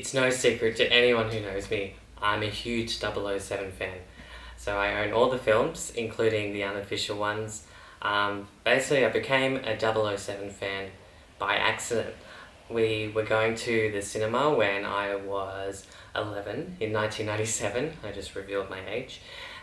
It's no secret to anyone who knows me, I'm a huge 007 fan. So I own all the films, including the unofficial ones. Basically, I became a 007 fan by accident. We were going to the cinema when I was 11 in 1997. I just revealed my age.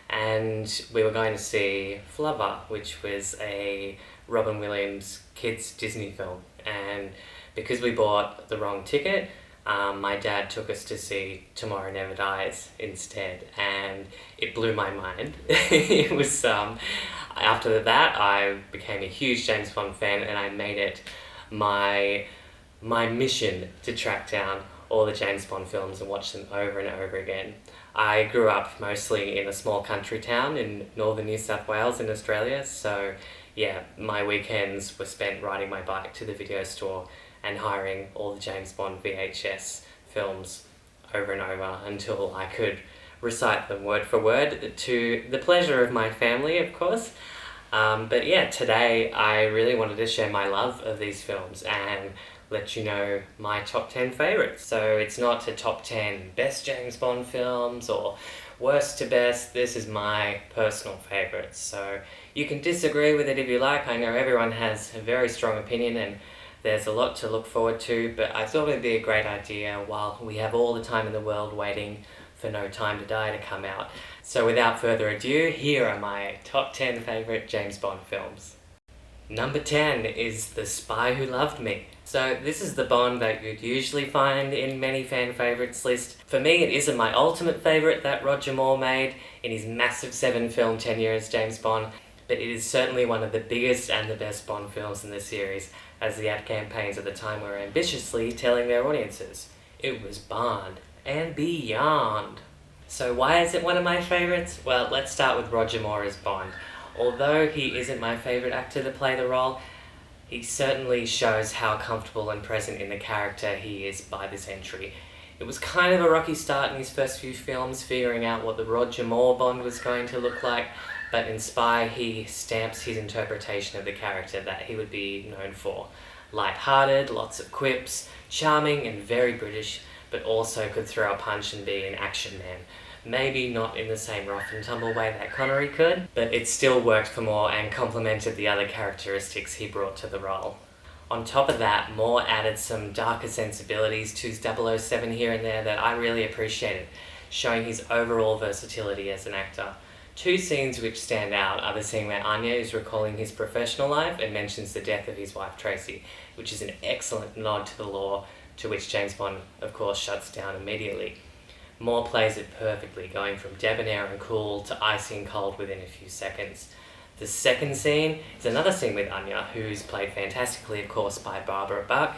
And we were going to see Flubber, which was a Robin Williams kids Disney film. And because we bought the wrong ticket, my dad took us to see Tomorrow Never Dies instead, and it blew my mind. It was after that I became a huge James Bond fan, and I made it my mission to track down all the James Bond films and watch them over and over again. I grew up mostly in a small country town in northern New South Wales in Australia, so yeah, my weekends were spent riding my bike to the video store and hiring all the James Bond VHS films over and over until I could recite them word for word, to the pleasure of my family, of course. But yeah, today I really wanted to share my love of these films and let you know my top 10 favourites. So it's not a top 10 best James Bond films or worst to best. This is my personal favourites. So you can disagree with it if you like. I know everyone has a very strong opinion and there's a lot to look forward to, but I thought it'd be a great idea while we have all the time in the world waiting for No Time to Die to come out. So without further ado, here are my top 10 favourite James Bond films. Number 10 is The Spy Who Loved Me. So this is the Bond that you'd usually find in many fan favourites list. For me, it isn't my ultimate favourite that Roger Moore made in his massive 7-film tenure as James Bond, but it is certainly one of the biggest and the best Bond films in the series, as the ad campaigns at the time were ambitiously telling their audiences, it was Bond and beyond. So why is it one of my favourites? Well, let's start with Roger Moore as Bond. Although he isn't my favourite actor to play the role, he certainly shows how comfortable and present in the character he is by this entry. It was kind of a rocky start in his first few films, figuring out what the Roger Moore Bond was going to look like, but in Spy he stamps his interpretation of the character that he would be known for. Light-hearted, lots of quips, charming and very British, but also could throw a punch and be an action man. Maybe not in the same rough and tumble way that Connery could, but it still worked for Moore and complemented the other characteristics he brought to the role. On top of that, Moore added some darker sensibilities to 007 here and there that I really appreciated, showing his overall versatility as an actor. Two scenes which stand out are the scene where Anya is recalling his professional life and mentions the death of his wife Tracy, which is an excellent nod to the law, to which James Bond, of course, shuts down immediately. Moore plays it perfectly, going from debonair and cool to icy and cold within a few seconds. The second scene is another scene with Anya, who's played fantastically, of course, by Barbara Bach,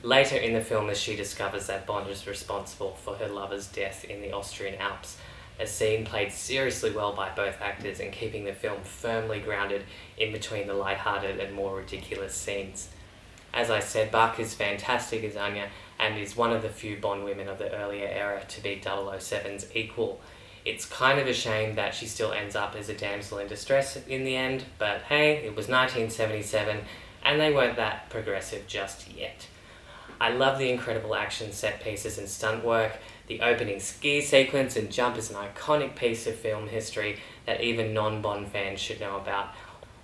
later in the film as she discovers that Bond is responsible for her lover's death in the Austrian Alps. A scene played seriously well by both actors and keeping the film firmly grounded in between the light-hearted and more ridiculous scenes. As I said, Bach is fantastic as Anya and is one of the few Bond women of the earlier era to be 007's equal. It's kind of a shame that she still ends up as a damsel in distress in the end, but hey, it was 1977 and they weren't that progressive just yet. I love the incredible action set pieces and stunt work. The opening ski sequence and jump is an iconic piece of film history that even non-Bond fans should know about.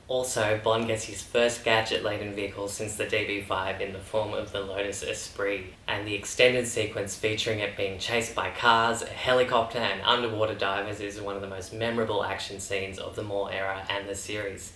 Also, Bond gets his first gadget-laden vehicle since the DB5 in the form of the Lotus Esprit, and the extended sequence featuring it being chased by cars, a helicopter and underwater divers is one of the most memorable action scenes of the Moore era and the series.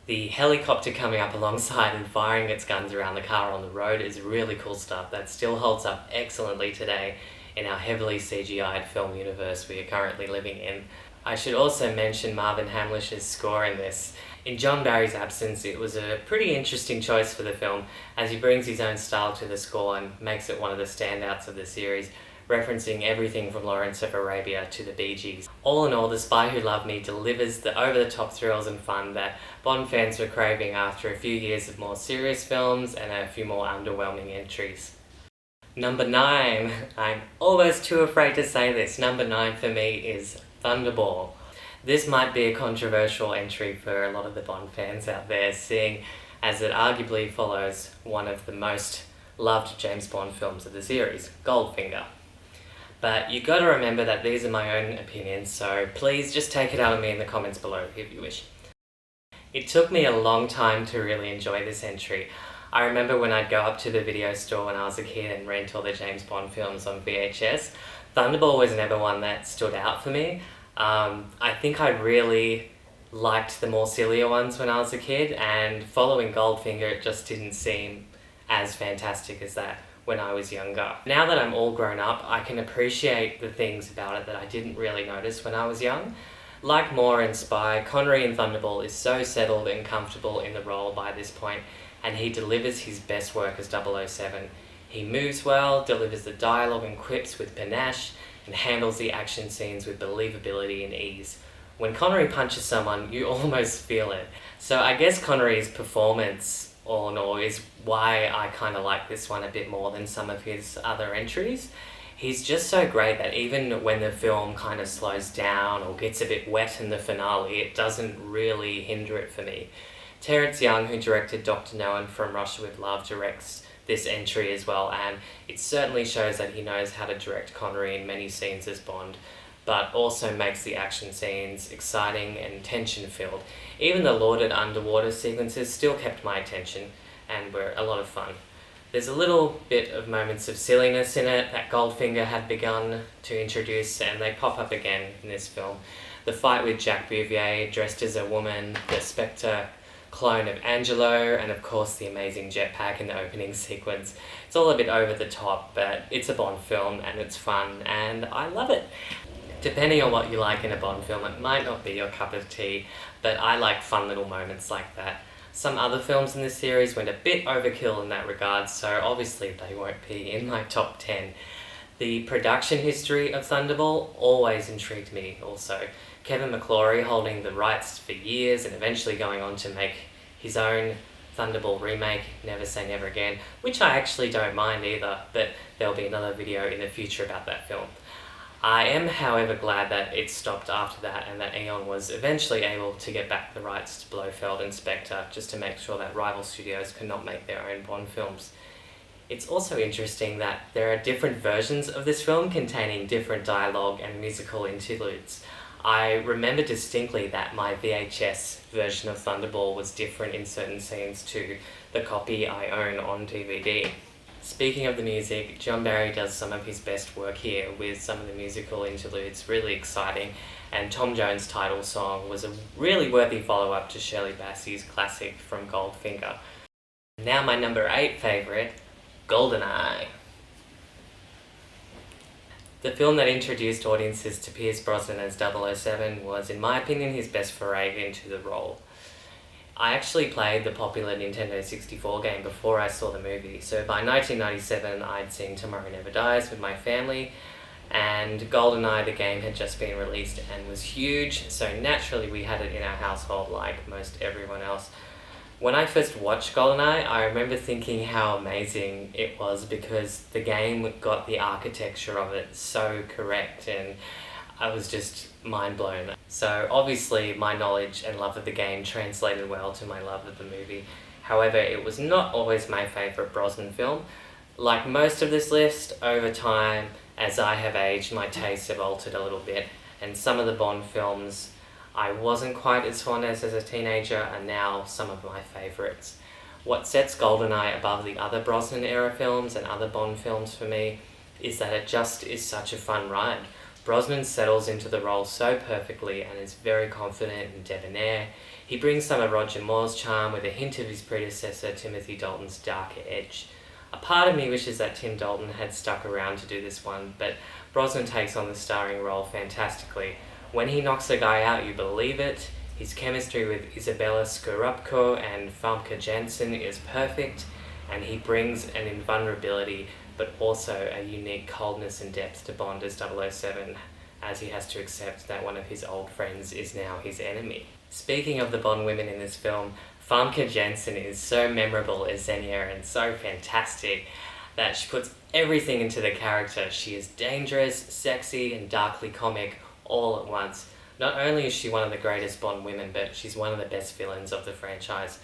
The helicopter coming up alongside and firing its guns around the car on the road is really cool stuff that still holds up excellently today in our heavily CGI'd film universe we are currently living in. I should also mention Marvin Hamlish's score in this. In John Barry's absence, it was a pretty interesting choice for the film, as he brings his own style to the score and makes it one of the standouts of the series, referencing everything from Lawrence of Arabia to the Bee Gees. All in all, The Spy Who Loved Me delivers the over-the-top thrills and fun that Bond fans were craving after a few years of more serious films and a few more underwhelming entries. Number 9. I'm almost too afraid to say this. Number 9 for me is Thunderball. This might be a controversial entry for a lot of the Bond fans out there, seeing as it arguably follows one of the most loved James Bond films of the series, Goldfinger. But you got to remember that these are my own opinions, so please just take it out on me in the comments below if you wish. It took me a long time to really enjoy this entry. I remember when I'd go up to the video store when I was a kid and rent all the James Bond films on VHS. Thunderball was never one that stood out for me. I think I really liked the more sillier ones when I was a kid, and following Goldfinger, it just didn't seem as fantastic as that when I was younger. Now that I'm all grown up, I can appreciate the things about it that I didn't really notice when I was young. Like Moore and Spy, Connery in Thunderball is so settled and comfortable in the role by this point, and he delivers his best work as 007. He moves well, delivers the dialogue and quips with panache, and handles the action scenes with believability and ease. When Connery punches someone, you almost feel it. So I guess Connery's performance, all in all, is why I kind of like this one a bit more than some of his other entries. He's just so great that even when the film kind of slows down or gets a bit wet in the finale, it doesn't really hinder it for me. Terrence Young, who directed Dr. No and From Russia with Love, directs this entry as well, and it certainly shows that he knows how to direct Connery in many scenes as Bond, but also makes the action scenes exciting and tension-filled. Even the lauded underwater sequences still kept my attention and were a lot of fun. There's a little bit of moments of silliness in it that Goldfinger had begun to introduce, and they pop up again in this film. The fight with Jack Bouvier dressed as a woman, the Spectre clone of Angelo, and of course the amazing jetpack in the opening sequence. It's all a bit over the top, but it's a Bond film and it's fun and I love it. Depending on what you like in a Bond film, it might not be your cup of tea, but I like fun little moments like that. Some other films in this series went a bit overkill in that regard, so obviously they won't be in my top 10. The production history of Thunderball always intrigued me also. Kevin McClory holding the rights for years and eventually going on to make his own Thunderball remake, Never Say Never Again, which I actually don't mind either, but there'll be another video in the future about that film. I am, however, glad that it stopped after that and that Eon was eventually able to get back the rights to Blofeld and Spectre just to make sure that rival studios could not make their own Bond films. It's also interesting that there are different versions of this film containing different dialogue and musical interludes. I remember distinctly that my VHS version of Thunderball was different in certain scenes to the copy I own on DVD. Speaking of the music, John Barry does some of his best work here with some of the musical interludes, really exciting, and Tom Jones' title song was a really worthy follow-up to Shirley Bassey's classic from Goldfinger. Now my number 8 favourite, Goldeneye. The film that introduced audiences to Pierce Brosnan as 007 was, in my opinion, his best foray into the role. I actually played the popular Nintendo 64 game before I saw the movie, so by 1997 I'd seen Tomorrow Never Dies with my family, and Goldeneye, the game, had just been released and was huge, so naturally we had it in our household like most everyone else. When I first watched Goldeneye, I remember thinking how amazing it was because the game got the architecture of it so correct, and I was just mind blown. So obviously my knowledge and love of the game translated well to my love of the movie. However, it was not always my favourite Brosnan film. Like most of this list, over time, as I have aged, my tastes have altered a little bit, and some of the Bond films I wasn't quite as fond as a teenager are now some of my favourites. What sets Goldeneye above the other Brosnan era films and other Bond films for me is that it just is such a fun ride. Brosnan settles into the role so perfectly and is very confident and debonair. He brings some of Roger Moore's charm with a hint of his predecessor Timothy Dalton's darker edge. A part of me wishes that Tim Dalton had stuck around to do this one, but Brosnan takes on the starring role fantastically. When he knocks a guy out, you believe it. His chemistry with Isabella Scorupco and Famke Janssen is perfect, and he brings an invulnerability but also a unique coldness and depth to Bond as 007, as he has to accept that one of his old friends is now his enemy. Speaking of the Bond women in this film, Famke Janssen is so memorable as Xenia and so fantastic that she puts everything into the character. She is dangerous, sexy, and darkly comic all at once. Not only is she one of the greatest Bond women, but she's one of the best villains of the franchise.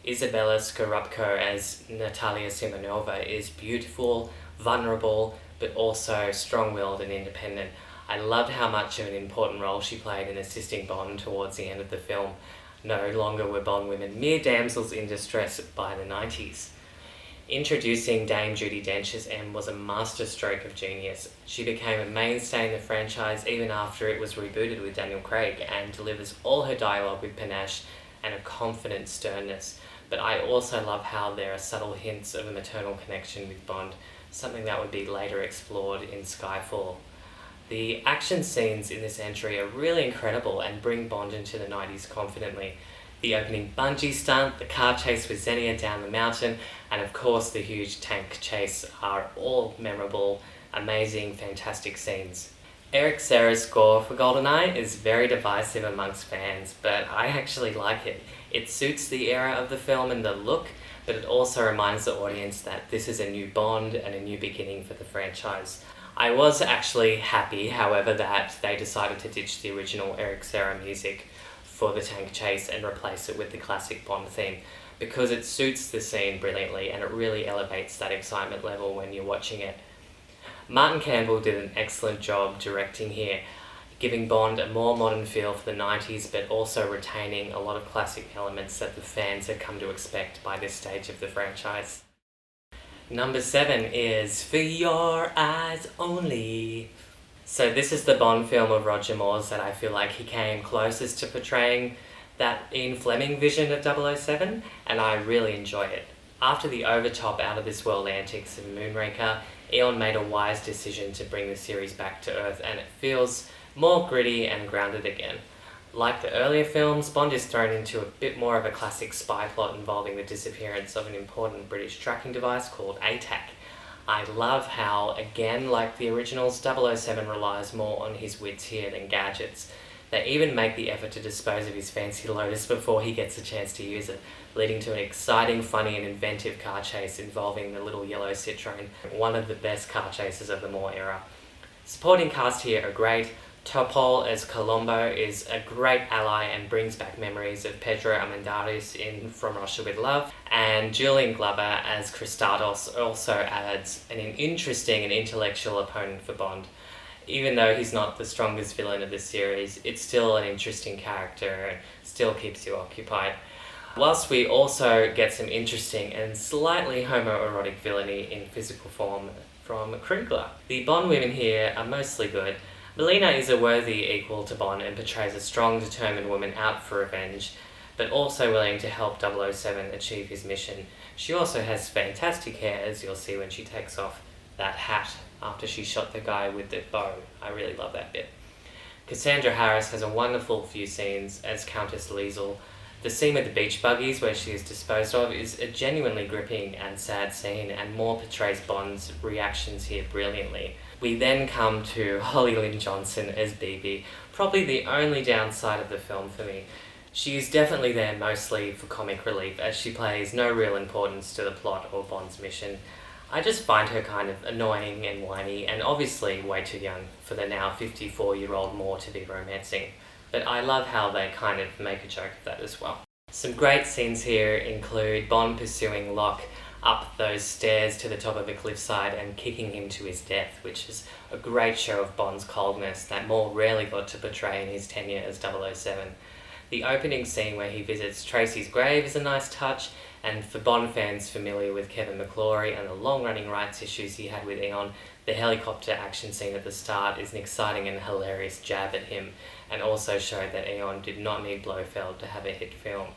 Isabella Scorupco as Natalia Simonova is beautiful, vulnerable, but also strong-willed and independent. I loved how much of an important role she played in assisting Bond towards the end of the film. No longer were Bond women mere damsels in distress by the 90s. Introducing Dame Judi Dench as M was a masterstroke of genius. She became a mainstay in the franchise even after it was rebooted with Daniel Craig, and delivers all her dialogue with panache and a confident sternness. But I also love how there are subtle hints of a maternal connection with Bond, something that would be later explored in Skyfall. The action scenes in this entry are really incredible and bring Bond into the 90s confidently. The opening bungee stunt, the car chase with Xenia down the mountain, and of course the huge tank chase are all memorable, amazing, fantastic scenes. Eric Serra's score for Goldeneye is very divisive amongst fans, but I actually like it. It suits the era of the film and the look, but it also reminds the audience that this is a new Bond and a new beginning for the franchise. I was actually happy, however, that they decided to ditch the original Eric Serra music for the tank chase and replace it with the classic Bond theme, because it suits the scene brilliantly and it really elevates that excitement level when you're watching it. Martin Campbell did an excellent job directing here, giving Bond a more modern feel for the 90s, but also retaining a lot of classic elements that the fans had come to expect by this stage of the franchise. Number 7 is For Your Eyes Only. So this is the Bond film of Roger Moore's that I feel like he came closest to portraying that Ian Fleming vision of 007, and I really enjoy it. After the over-top, out-of-this-world antics of Moonraker, Eon made a wise decision to bring the series back to Earth, and it feels more gritty and grounded again. Like the earlier films, Bond is thrown into a bit more of a classic spy plot involving the disappearance of an important British tracking device called ATAC. I love how, again, like the originals, 007 relies more on his wits here than gadgets. They even make the effort to dispose of his fancy Lotus before he gets a chance to use it, leading to an exciting, funny and inventive car chase involving the little yellow Citroen, one of the best car chases of the Moore era. Supporting cast here are great. Topol as Colombo is a great ally and brings back memories of Pedro Armendáriz in From Russia with Love, and Julian Glover as Christados also adds an interesting and intellectual opponent for Bond. Even though he's not the strongest villain of the series, it's still an interesting character and still keeps you occupied. Whilst we also get some interesting and slightly homoerotic villainy in physical form from Kriegler. The Bond women here are mostly good. Melina is a worthy equal to Bond and portrays a strong, determined woman out for revenge, but also willing to help 007 achieve his mission. She also has fantastic hair, as you'll see when she takes off that hat after she shot the guy with the bow. I really love that bit. Cassandra Harris has a wonderful few scenes as Countess Liesel. The scene with the beach buggies where she is disposed of is a genuinely gripping and sad scene, and Moore portrays Bond's reactions here brilliantly. We then come to Holly Lynn Johnson as Bibi, probably the only downside of the film for me. She is definitely there mostly for comic relief, as she plays no real importance to the plot or Bond's mission. I just find her kind of annoying and whiny, and obviously way too young for the now 54-year-old Moore to be romancing. But I love how they kind of make a joke of that as well. Some great scenes here include Bond pursuing Locke up those stairs to the top of the cliffside and kicking him to his death, which is a great show of Bond's coldness that Moore rarely got to portray in his tenure as 007. The opening scene where he visits Tracy's grave is a nice touch, and for Bond fans familiar with Kevin McClory and the long-running rights issues he had with Eon, the helicopter action scene at the start is an exciting and hilarious jab at him, and also showed that Eon did not need Blofeld to have a hit film.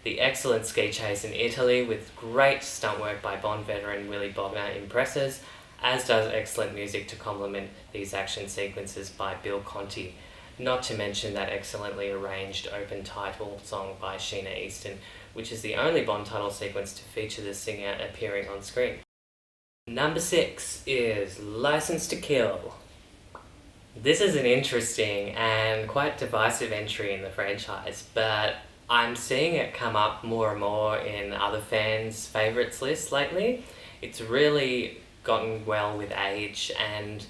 The excellent ski chase in Italy with great stunt work by Bond veteran Willy Bogner impresses, as does excellent music to complement these action sequences by Bill Conti, not to mention that excellently arranged open title song by Sheena Easton, which is the only Bond title sequence to feature the singer appearing on screen. Number 6 is License to Kill. This is an interesting and quite divisive entry in the franchise, but I'm seeing it come up more and more in other fans' favourites lists lately. It's really gotten well with age, and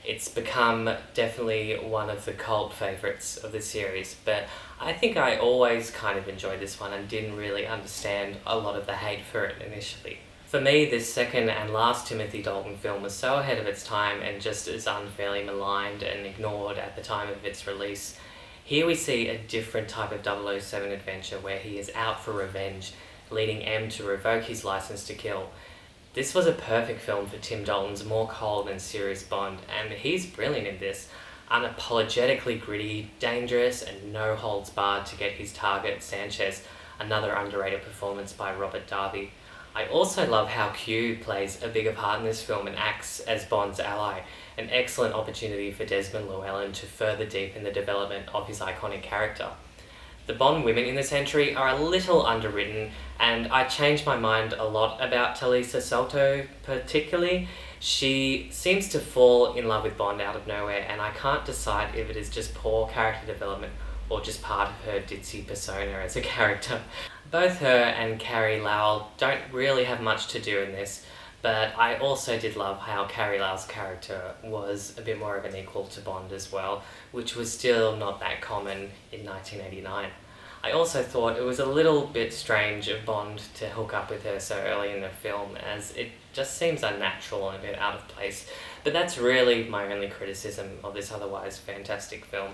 it's become definitely one of the cult favourites of the series, but I think I always kind of enjoyed this one and didn't really understand a lot of the hate for it initially. For me, this second and last Timothy Dalton film was so ahead of its time and just as unfairly maligned and ignored at the time of its release. Here we see a different type of 007 adventure where he is out for revenge, leading M to revoke his license to kill. This was a perfect film for Tim Dalton's more cold and serious Bond, and he's brilliant in this. Unapologetically gritty, dangerous, and no holds barred to get his target, Sanchez, another underrated performance by Robert Darby. I also love how Q plays a bigger part in this film and acts as Bond's ally, an excellent opportunity for Desmond Llewellyn to further deepen the development of his iconic character. The Bond women in this entry are a little underwritten, and I changed my mind a lot about Talisa Salto particularly. She seems to fall in love with Bond out of nowhere, and I can't decide if it is just poor character development or just part of her ditzy persona as a character. Both her and Carrie Lowell don't really have much to do in this, but I also did love how Carrie Lowell's character was a bit more of an equal to Bond as well, which was still not that common in 1989. I also thought it was a little bit strange of Bond to hook up with her so early in the film, as it just seems unnatural and a bit out of place. But that's really my only criticism of this otherwise fantastic film.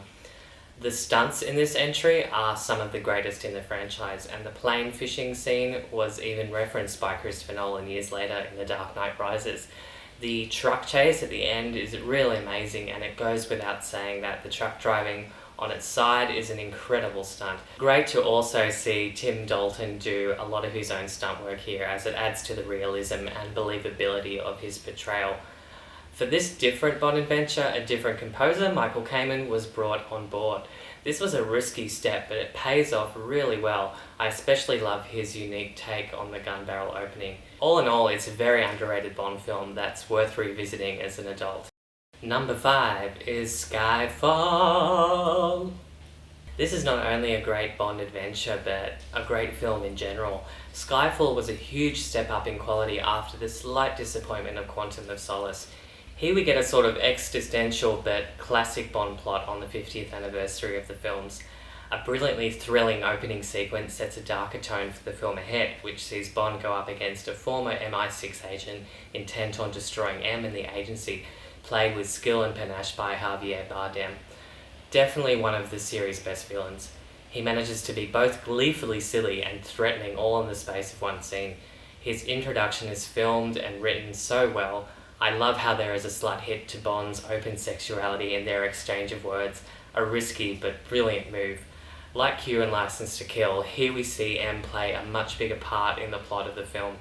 The stunts in this entry are some of the greatest in the franchise, and the plane fishing scene was even referenced by Christopher Nolan years later in The Dark Knight Rises. The truck chase at the end is really amazing, and it goes without saying that the truck driving on its side is an incredible stunt. Great to also see Tim Dalton do a lot of his own stunt work here, as it adds to the realism and believability of his portrayal. For this different Bond adventure, a different composer, Michael Kamen, was brought on board. This was a risky step, but it pays off really well. I especially love his unique take on the gun barrel opening. All in all, it's a very underrated Bond film that's worth revisiting as an adult. Number 5 is Skyfall. This is not only a great Bond adventure, but a great film in general. Skyfall was a huge step up in quality after the slight disappointment of Quantum of Solace. Here we get a sort of existential but classic Bond plot on the 50th anniversary of the films. A brilliantly thrilling opening sequence sets a darker tone for the film ahead, which sees Bond go up against a former MI6 agent intent on destroying M and the agency, played with skill and panache by Javier Bardem. Definitely one of the series' best villains. He manages to be both gleefully silly and threatening all in the space of one scene. His introduction is filmed and written so well. I love how there is a slight hit to Bond's open sexuality in their exchange of words, a risky but brilliant move. Like Q in License to Kill, here we see M play a much bigger part in the plot of the film.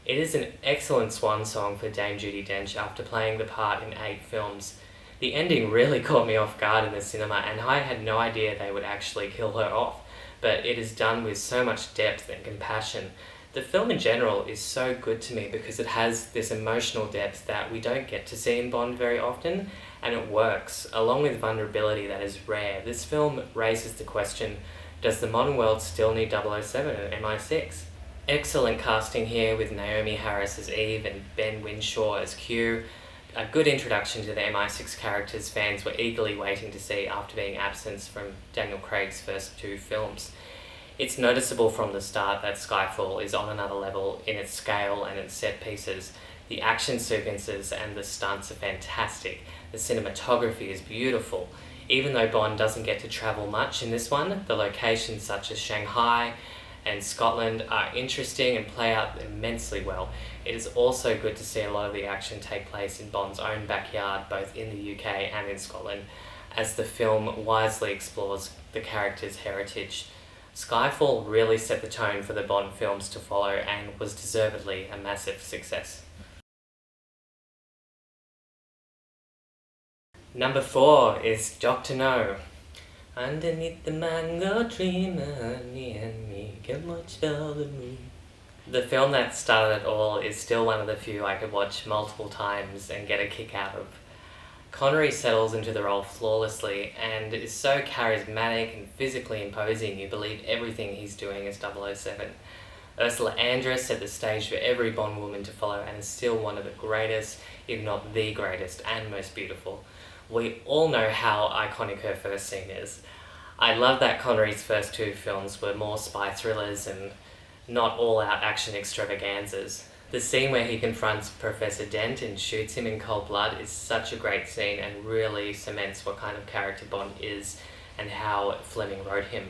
It is an excellent swan song for Dame Judi Dench after playing the part in 8 films. The ending really caught me off guard in the cinema, and I had no idea they would actually kill her off, but it is done with so much depth and compassion. The film in general is so good to me because it has this emotional depth that we don't get to see in Bond very often, and it works, along with vulnerability that is rare. This film raises the question, does the modern world still need 007 and MI6? Excellent casting here with Naomi Harris as Eve and Ben Winshaw as Q. A good introduction to the MI6 characters fans were eagerly waiting to see after being absent from Daniel Craig's first 2 films. It's noticeable from the start that Skyfall is on another level in its scale and its set pieces. The action sequences and the stunts are fantastic. The cinematography is beautiful. Even though Bond doesn't get to travel much in this one, the locations such as Shanghai and Scotland are interesting and play out immensely well. It is also good to see a lot of the action take place in Bond's own backyard, both in the UK and in Scotland, as the film wisely explores the character's heritage. Skyfall really set the tone for the Bond films to follow and was deservedly a massive success. Number 4 is Dr. No. Underneath the mango tree, me and me can watch the moon. The film that started it all is still one of the few I could watch multiple times and get a kick out of. Connery settles into the role flawlessly and is so charismatic and physically imposing you believe everything he's doing as 007. Ursula Andress set the stage for every Bond woman to follow and is still one of the greatest, if not the greatest, and most beautiful. We all know how iconic her first scene is. I love that Connery's first 2 films were more spy thrillers and not all-out action extravaganzas. The scene where he confronts Professor Dent and shoots him in cold blood is such a great scene and really cements what kind of character Bond is and how Fleming wrote him.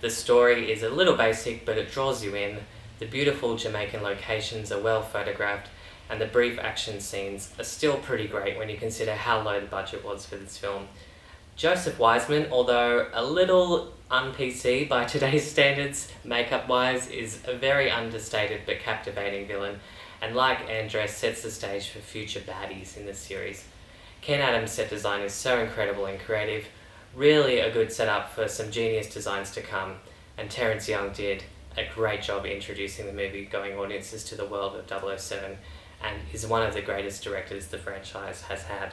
The story is a little basic, but it draws you in. The beautiful Jamaican locations are well photographed, and the brief action scenes are still pretty great when you consider how low the budget was for this film. Joseph Wiseman, although a little un-PC by today's standards, makeup-wise, is a very understated but captivating villain, and like Andres, sets the stage for future baddies in this series. Ken Adams' set design is so incredible and creative, really a good setup for some genius designs to come, and Terence Young did a great job introducing the movie-going audiences to the world of 007, and is one of the greatest directors the franchise has had.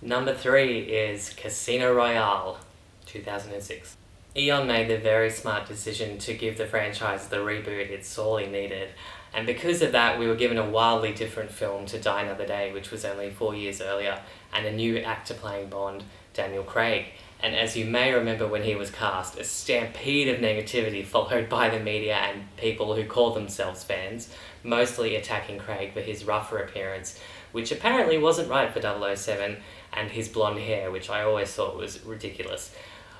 Number 3 is Casino Royale, 2006. Eon made the very smart decision to give the franchise the reboot it sorely needed, and because of that we were given a wildly different film to Die Another Day, which was only 4 years earlier, and a new actor playing Bond, Daniel Craig. And as you may remember when he was cast, a stampede of negativity followed by the media and people who call themselves fans, mostly attacking Craig for his rougher appearance, which apparently wasn't right for 007, and his blonde hair, which I always thought was ridiculous.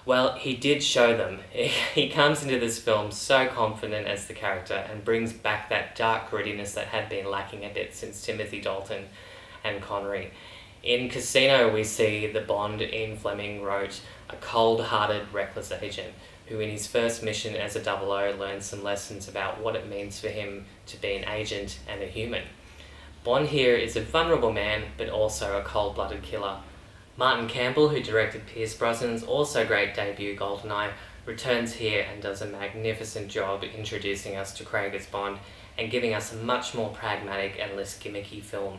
Well, he did show them. He comes into this film so confident as the character and brings back that dark grittiness that had been lacking a bit since Timothy Dalton and Connery. In Casino, we see the Bond Ian Fleming wrote, a cold-hearted, reckless agent who in his first mission as a 00 learns some lessons about what it means for him to be an agent and a human. Bond here is a vulnerable man, but also a cold-blooded killer. Martin Campbell, who directed Pierce Brosnan's also great debut Goldeneye, returns here and does a magnificent job introducing us to Craig as Bond and giving us a much more pragmatic and less gimmicky film.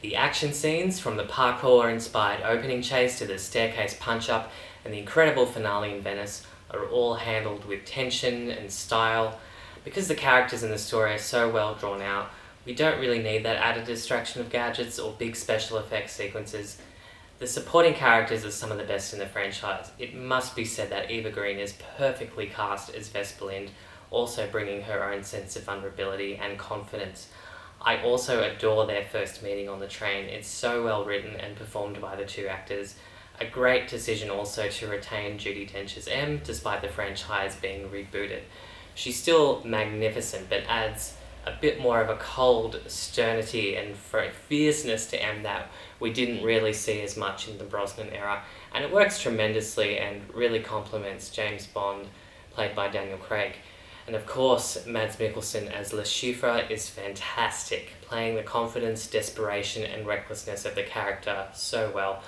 The action scenes, from the parkour-inspired opening chase to the staircase punch-up and the incredible finale in Venice, are all handled with tension and style. Because the characters in the story are so well drawn out, we don't really need that added distraction of gadgets or big special effects sequences. The supporting characters are some of the best in the franchise. It must be said that Eva Green is perfectly cast as Vesper Lynd, also bringing her own sense of vulnerability and confidence. I also adore their first meeting on the train. It's so well written and performed by the two actors. A great decision also to retain Judi Dench as M, despite the franchise being rebooted. She's still magnificent, but adds a bit more of a cold sternity and fierceness to M that we didn't really see as much in the Brosnan era, and it works tremendously and really complements James Bond, played by Daniel Craig. And of course, Mads Mikkelsen as Le Chiffre is fantastic, playing the confidence, desperation and recklessness of the character so well.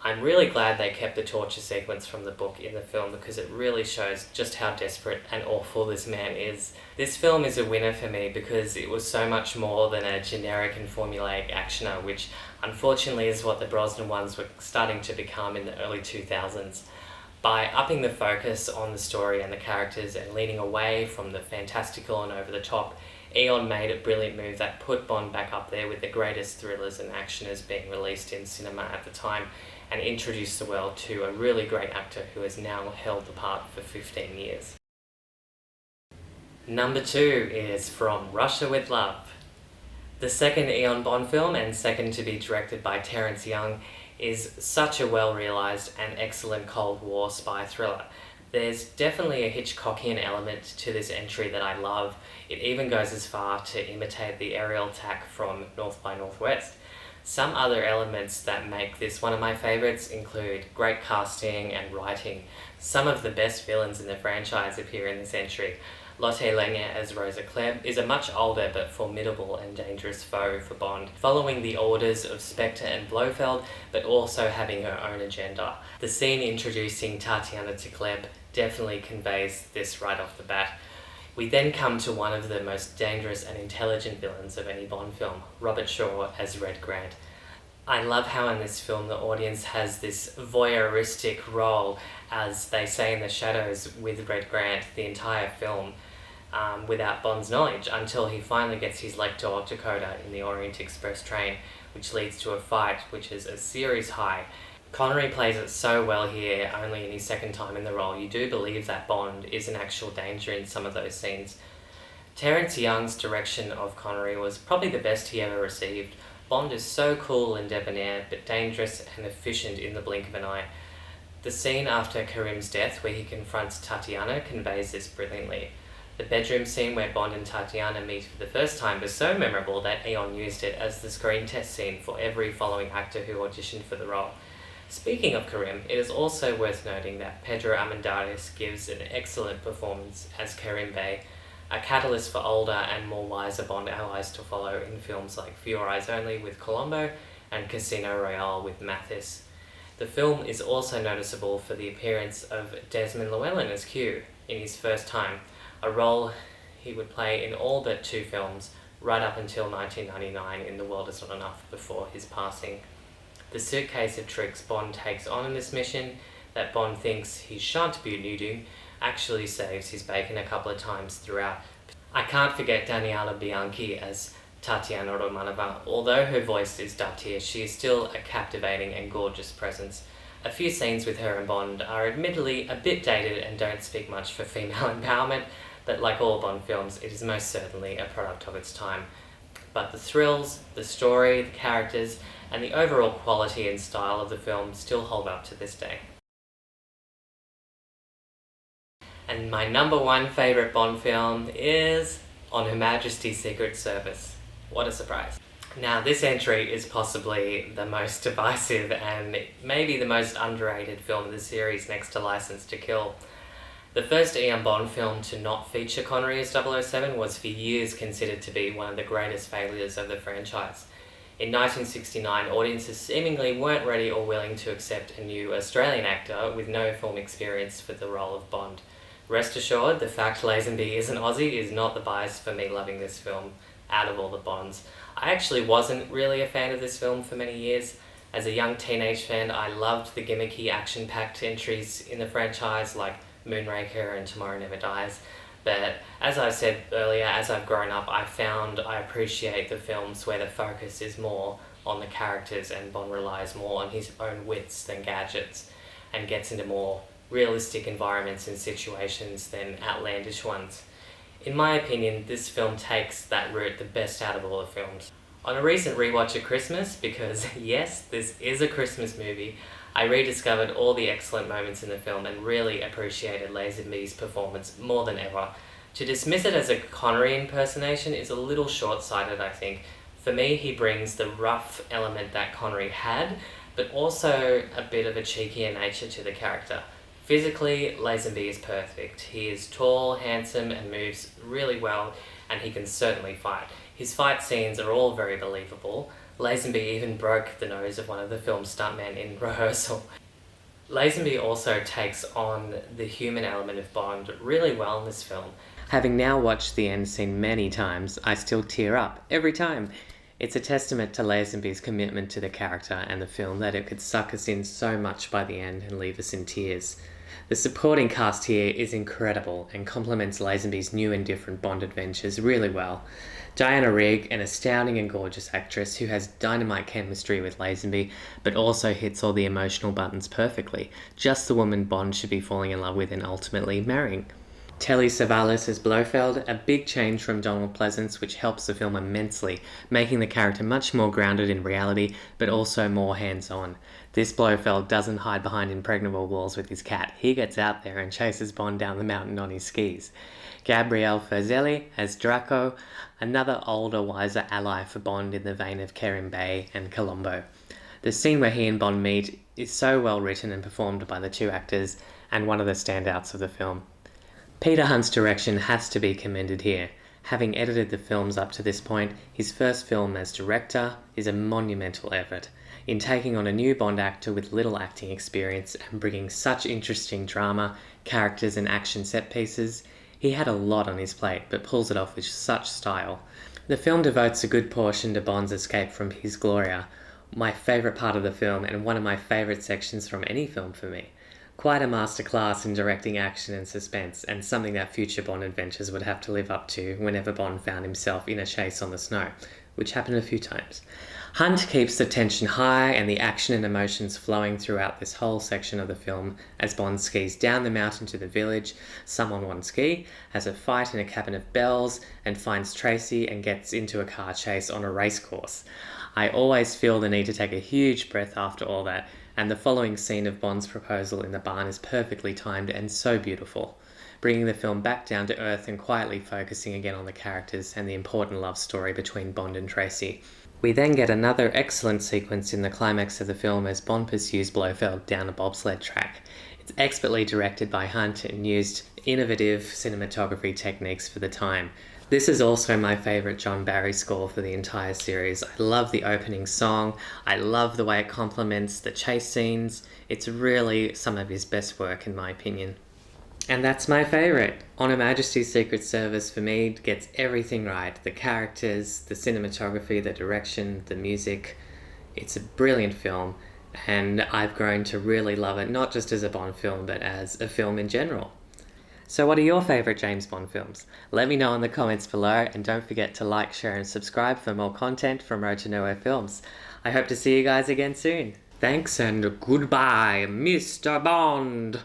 I'm really glad they kept the torture sequence from the book in the film because it really shows just how desperate and awful this man is. This film is a winner for me because it was so much more than a generic and formulaic actioner, which unfortunately is what the Brosnan ones were starting to become in the early 2000s. By upping the focus on the story and the characters and leaning away from the fantastical and over-the-top, Eon made a brilliant move that put Bond back up there with the greatest thrillers and actioners being released in cinema at the time, and introduced the world to a really great actor who has now held the part for 15 years. Number 2 is From Russia with Love. The second Eon Bond film, and second to be directed by Terence Young, is such a well-realised and excellent Cold War spy thriller. There's definitely a Hitchcockian element to this entry that I love. It even goes as far to imitate the aerial attack from North by Northwest. Some other elements that make this one of my favourites include great casting and writing. Some of the best villains in the franchise appear in this entry. Lotte Lenya as Rosa Klebb is a much older but formidable and dangerous foe for Bond, following the orders of Spectre and Blofeld, but also having her own agenda. The scene introducing Tatiana to Klebb definitely conveys this right off the bat. We then come to one of the most dangerous and intelligent villains of any Bond film, Robert Shaw as Red Grant. I love how in this film the audience has this voyeuristic role, as they say in the shadows with Red Grant the entire film, without Bond's knowledge, until he finally gets his leg to Dakota in the Orient Express train, which leads to a fight which is a series high. Connery plays it so well here, only in his second time in the role. You do believe that Bond is an actual danger in some of those scenes. Terence Young's direction of Connery was probably the best he ever received. Bond is so cool and debonair, but dangerous and efficient in the blink of an eye. The scene after Karim's death, where he confronts Tatiana, conveys this brilliantly. The bedroom scene where Bond and Tatiana meet for the first time was so memorable that Eon used it as the screen test scene for every following actor who auditioned for the role. Speaking of Karim, it is also worth noting that Pedro Armendariz gives an excellent performance as Karim Bey, a catalyst for older and more wiser Bond allies to follow in films like For Your Eyes Only with Colombo and Casino Royale with Mathis. The film is also noticeable for the appearance of Desmond Llewellyn as Q in his first time, a role he would play in all but 2 films right up until 1999 in The World Is Not Enough before his passing. The suitcase of tricks Bond takes on in this mission that Bond thinks he shan't be needing actually saves his bacon a couple of times throughout. I can't forget Daniela Bianchi as Tatiana Romanova. Although her voice is dubbed here, she is still a captivating and gorgeous presence. A few scenes with her and Bond are admittedly a bit dated and don't speak much for female empowerment, but like all Bond films, it is most certainly a product of its time. But the thrills, the story, the characters, and the overall quality and style of the film still hold up to this day. And my number 1 favourite Bond film is On Her Majesty's Secret Service. What a surprise. Now, this entry is possibly the most divisive and maybe the most underrated film of the series next to Licence to Kill. The first Ian Bond film to not feature Connery as 007 was for years considered to be one of the greatest failures of the franchise. In 1969, audiences seemingly weren't ready or willing to accept a new Australian actor with no film experience for the role of Bond. Rest assured, the fact Lazenby is an Aussie is not the bias for me loving this film out of all the Bonds. I actually wasn't really a fan of this film for many years. As a young teenage fan, I loved the gimmicky, action-packed entries in the franchise like Moonraker and Tomorrow Never Dies. But as I've said earlier, as I've grown up, I appreciate the films where the focus is more on the characters and Bond relies more on his own wits than gadgets and gets into more realistic environments and situations than outlandish ones. In my opinion, this film takes that route the best out of all the films. On a recent rewatch at Christmas, because yes, this is a Christmas movie, I rediscovered all the excellent moments in the film and really appreciated Lazenby's performance more than ever. To dismiss it as a Connery impersonation is a little short-sighted, I think. For me, he brings the rough element that Connery had, but also a bit of a cheekier nature to the character. Physically, Lazenby is perfect. He is tall, handsome, and moves really well, and he can certainly fight. His fight scenes are all very believable. Lazenby even broke the nose of one of the film's stuntmen in rehearsal. Lazenby also takes on the human element of Bond really well in this film. Having now watched the end scene many times, I still tear up every time. It's a testament to Lazenby's commitment to the character and the film that it could suck us in so much by the end and leave us in tears. The supporting cast here is incredible and complements Lazenby's new and different Bond adventures really well. Diana Rigg, an astounding and gorgeous actress who has dynamite chemistry with Lazenby, but also hits all the emotional buttons perfectly. Just the woman Bond should be falling in love with and ultimately marrying. Telly Savalas as Blofeld, a big change from Donald Pleasance, which helps the film immensely, making the character much more grounded in reality, but also more hands-on. This Blofeld doesn't hide behind impregnable walls with his cat. He gets out there and chases Bond down the mountain on his skis. Gabrielle Furzelli as Draco, another older, wiser ally for Bond in the vein of Kerim Bey and Colombo. The scene where he and Bond meet is so well written and performed by the two actors, and one of the standouts of the film. Peter Hunt's direction has to be commended here. Having edited the films up to this point, his first film as director is a monumental effort. In taking on a new Bond actor with little acting experience and bringing such interesting drama, characters and action set pieces, he had a lot on his plate, but pulls it off with such style. The film devotes a good portion to Bond's escape from his Gloria, my favourite part of the film and one of my favourite sections from any film for me. Quite a masterclass in directing action and suspense, and something that future Bond adventures would have to live up to whenever Bond found himself in a chase on the snow. which happened a few times. Hunt keeps the tension high and the action and emotions flowing throughout this whole section of the film as Bond skis down the mountain to the village, some on one ski, has a fight in a cabin of bells, and finds Tracy and gets into a car chase on a race course. I always feel the need to take a huge breath after all that, and the following scene of Bond's proposal in the barn is perfectly timed and so beautiful, bringing the film back down to earth and quietly focusing again on the characters and the important love story between Bond and Tracy. We then get another excellent sequence in the climax of the film as Bond pursues Blofeld down a bobsled track. It's expertly directed by Hunt and used innovative cinematography techniques for the time. This is also my favourite John Barry score for the entire series. I love the opening song. I love the way it complements the chase scenes. It's really some of his best work in my opinion. And that's my favourite. On Her Majesty's Secret Service for me gets everything right. The characters, the cinematography, the direction, the music. It's a brilliant film and I've grown to really love it, not just as a Bond film but as a film in general. So what are your favourite James Bond films? Let me know in the comments below and don't forget to like, share and subscribe for more content from Road to Nowhere Films. I hope to see you guys again soon. Thanks and goodbye, Mr. Bond!